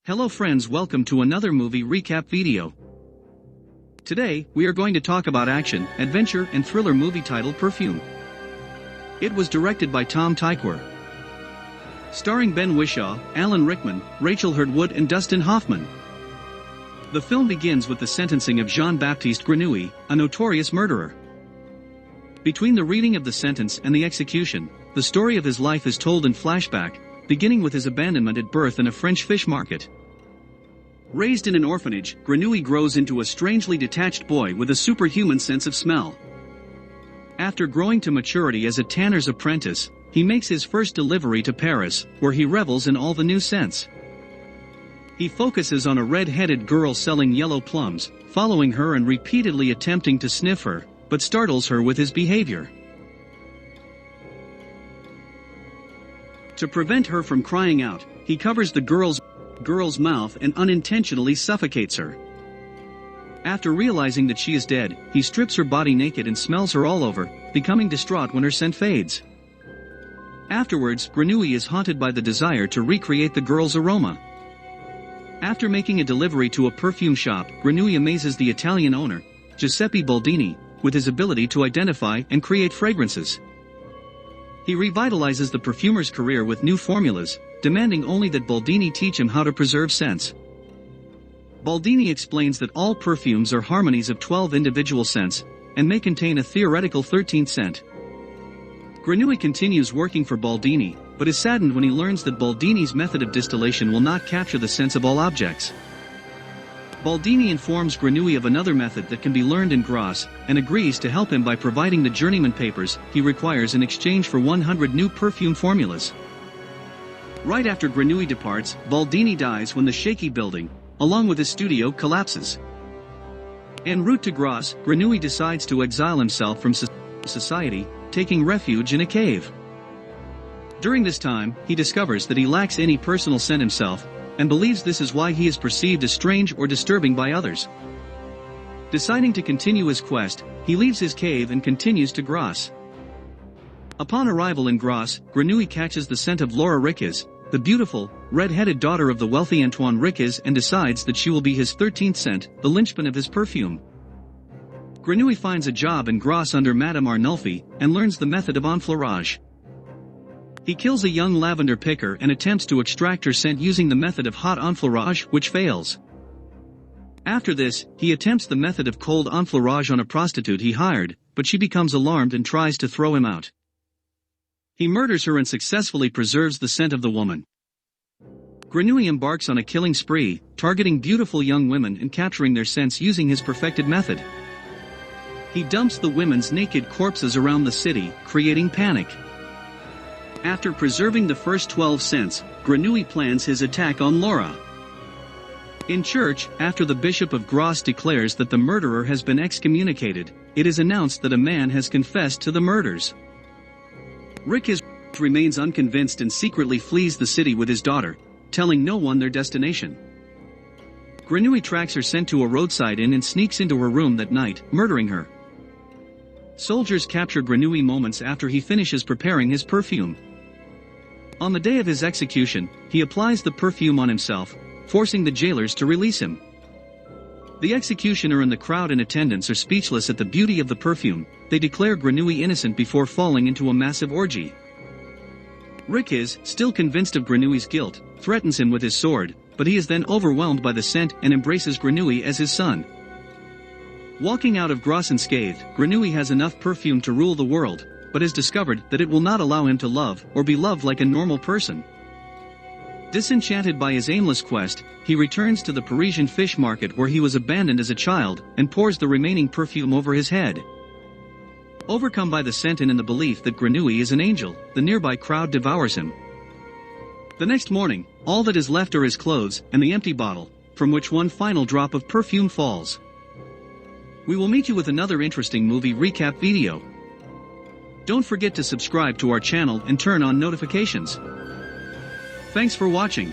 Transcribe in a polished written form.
Hello friends, welcome to another movie recap video. Today, we are going to talk about action, adventure and thriller movie titled Perfume. It was directed by Tom Tykwer. Starring Ben Whishaw, Alan Rickman, Rachel Hurd-Wood and Dustin Hoffman. The film begins with the sentencing of Jean-Baptiste Grenouille, a notorious murderer. Between the reading of the sentence and the execution, the story of his life is told in flashback, beginning with his abandonment at birth in a French fish market. Raised in an orphanage, Grenouille grows into a strangely detached boy with a superhuman sense of smell. After growing to maturity as a tanner's apprentice, he makes his first delivery to Paris, where he revels in all the new scents. He focuses on a red-headed girl selling yellow plums, following her and repeatedly attempting to sniff her, but startles her with his behavior. To prevent her from crying out, he covers the girl's mouth and unintentionally suffocates her. After realizing that she is dead, he strips her body naked and smells her all over, becoming distraught when her scent fades. Afterwards, Grenouille is haunted by the desire to recreate the girl's aroma. After making a delivery to a perfume shop, Grenouille amazes the Italian owner, Giuseppe Baldini, with his ability to identify and create fragrances. He revitalizes the perfumer's career with new formulas, demanding only that Baldini teach him how to preserve scents. Baldini explains that all perfumes are harmonies of 12 individual scents, and may contain a theoretical 13th scent. Grenouille continues working for Baldini, but is saddened when he learns that Baldini's method of distillation will not capture the scents of all objects. Baldini informs Grenouille of another method that can be learned in Goth, and agrees to help him by providing the journeyman papers he requires in exchange for 100 new perfume formulas. Right after Grenouille departs, Baldini dies when the shaky building, along with his studio, collapses. En route to Goth, Grenouille decides to exile himself from society, taking refuge in a cave. During this time, he discovers that he lacks any personal scent himself, and believes this is why he is perceived as strange or disturbing by others. Deciding to continue his quest, he leaves his cave and continues to Goth. Upon arrival in Goth, Grenouille catches the scent of Laura Riquez, the beautiful, red-headed daughter of the wealthy Antoine Riquez, and decides that she will be his 13th scent, the linchpin of his perfume. Grenouille finds a job in Goth under Madame Arnulfi, and learns the method of enfleurage. He kills a young lavender picker and attempts to extract her scent using the method of hot enfleurage, which fails. After this, he attempts the method of cold enfleurage on a prostitute he hired, but she becomes alarmed and tries to throw him out. He murders her and successfully preserves the scent of the woman. Grenouille embarks on a killing spree, targeting beautiful young women and capturing their scents using his perfected method. He dumps the women's naked corpses around the city, creating panic. After preserving the first 12 scents, Grenouille plans his attack on Laura. In church, after the Bishop of Goth declares that the murderer has been excommunicated, it is announced that a man has confessed to the murders. Riquez remains unconvinced and secretly flees the city with his daughter, telling no one their destination. Grenouille tracks her scent to a roadside inn and sneaks into her room that night, murdering her. Soldiers capture Grenouille moments after he finishes preparing his perfume. On the day of his execution, he applies the perfume on himself, forcing the jailers to release him. The executioner and the crowd in attendance are speechless at the beauty of the perfume. They declare Grenouille innocent before falling into a massive orgy. Riquez, still convinced of Grenouille's guilt, threatens him with his sword, but he is then overwhelmed by the scent and embraces Grenouille as his son. Walking out of Goth unscathed, Grenouille has enough perfume to rule the world, but has discovered that it will not allow him to love or be loved like a normal person. Disenchanted by his aimless quest, he returns to the Parisian fish market where he was abandoned as a child, and pours the remaining perfume over his head. Overcome by the scent and in the belief that Grenouille is an angel, the nearby crowd devours him. The next morning, all that is left are his clothes and the empty bottle, from which one final drop of perfume falls. We will meet you with another interesting movie recap video. Don't forget to subscribe to our channel and turn on notifications. Thanks for watching.